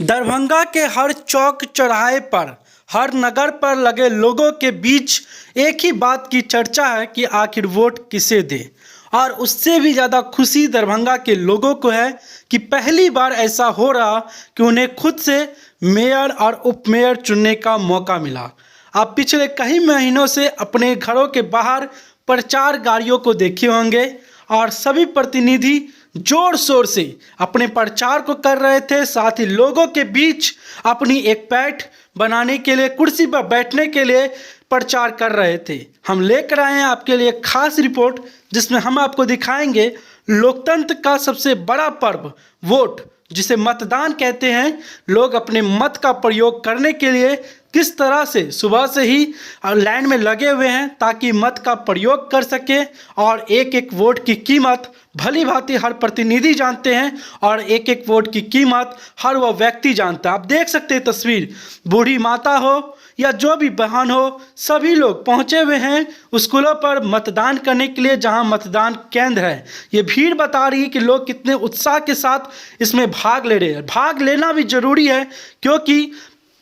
दरभंगा के हर चौक चौराहे पर, हर नगर पर लगे लोगों के बीच एक ही बात की चर्चा है कि आखिर वोट किसे दें। और उससे भी ज़्यादा खुशी दरभंगा के लोगों को है कि पहली बार ऐसा हो रहा कि उन्हें खुद से मेयर और उपमेयर चुनने का मौका मिला। आप पिछले कई महीनों से अपने घरों के बाहर प्रचार गाड़ियों को देखे होंगे और सभी प्रतिनिधि जोर शोर से अपने प्रचार को कर रहे थे। साथ ही लोगों के बीच अपनी एक पैठ बनाने के लिए, कुर्सी पर बैठने के लिए प्रचार कर रहे थे। हम लेकर आए हैं आपके लिए खास रिपोर्ट, जिसमें हम आपको दिखाएंगे लोकतंत्र का सबसे बड़ा पर्व वोट, जिसे मतदान कहते हैं। लोग अपने मत का प्रयोग करने के लिए किस तरह से सुबह से ही लाइन में लगे हुए हैं ताकि मत का प्रयोग कर सके। और एक एक वोट की कीमत भली भांति हर प्रतिनिधि जानते हैं और एक एक वोट की कीमत हर वह व्यक्ति जानता है। आप देख सकते हैं तस्वीर, बूढ़ी माता हो या जो भी बहन हो, सभी लोग पहुंचे हुए हैं स्कूलों पर मतदान करने के लिए, जहां मतदान केंद्र है। ये भीड़ बता रही है कि लोग कितने उत्साह के साथ इसमें भाग ले रहे हैं। भाग लेना भी जरूरी है, क्योंकि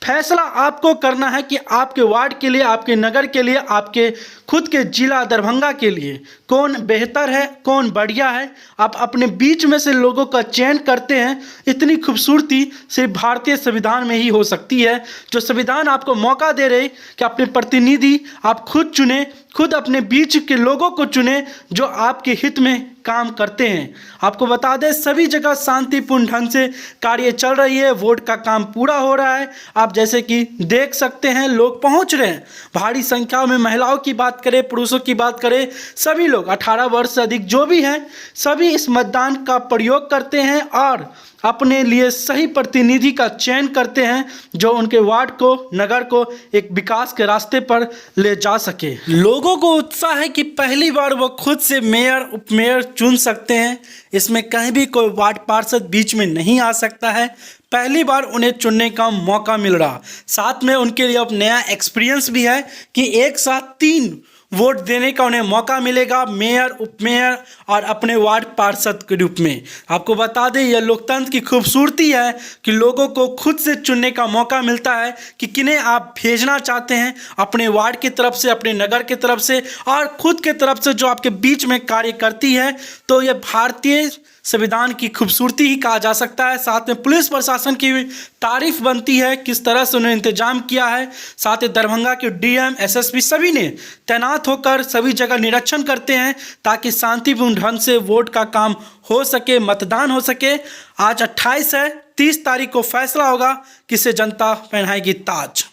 फैसला आपको करना है कि आपके वार्ड के लिए, आपके नगर के लिए, आपके खुद के जिला दरभंगा के लिए कौन बेहतर है, कौन बढ़िया है। आप अपने बीच में से लोगों का चयन करते हैं। इतनी खूबसूरती सिर्फ भारतीय संविधान में ही हो सकती है, जो संविधान आपको मौका दे रहे कि अपने प्रतिनिधि आप खुद चुने, खुद अपने बीच के लोगों को चुने जो आपके हित में काम करते हैं। आपको बता दें, सभी जगह शांतिपूर्ण ढंग से कार्य चल रही है, वोट का काम पूरा हो रहा है। आप जैसे कि देख सकते हैं लोग पहुंच रहे हैं भारी संख्या में। महिलाओं की बात करें, पुरुषों की बात करें, सभी लोग 18 वर्ष से अधिक जो भी हैं, सभी इस मतदान का प्रयोग करते हैं और अपने लिए सही प्रतिनिधि का चयन करते हैं जो उनके वार्ड को, नगर को एक विकास के रास्ते पर ले जा सके। लोगों को उत्साह है कि पहली बार वो खुद से मेयर, उपमेयर चुन सकते हैं। इसमें कहीं भी कोई वार्ड पार्षद बीच में नहीं आ सकता है। पहली बार उन्हें चुनने का मौका मिल रहा, साथ में उनके लिए अब नया एक्सपीरियंस भी है कि एक साथ 3 वोट देने का उन्हें मौका मिलेगा, मेयर, उपमेयर और अपने वार्ड पार्षद के रूप में। आपको बता दें, यह लोकतंत्र की खूबसूरती है कि लोगों को खुद से चुनने का मौका मिलता है कि किन्हें आप भेजना चाहते हैं अपने वार्ड की तरफ से, अपने नगर की तरफ से और खुद के तरफ से जो आपके बीच में कार्य करती है। तो यह भारतीय संविधान की खूबसूरती ही कहा जा सकता है। साथ में पुलिस प्रशासन की तारीफ बनती है, किस तरह से उन्होंने इंतजाम किया है। साथ ही दरभंगा के डीएम, एसएसपी सभी ने तैनात होकर सभी जगह निरीक्षण करते हैं ताकि शांतिपूर्ण ढंग से वोट का काम हो सके, मतदान हो सके। आज 28 है, 30 तारीख को फैसला होगा किसे जनता पहनाएगी ताज।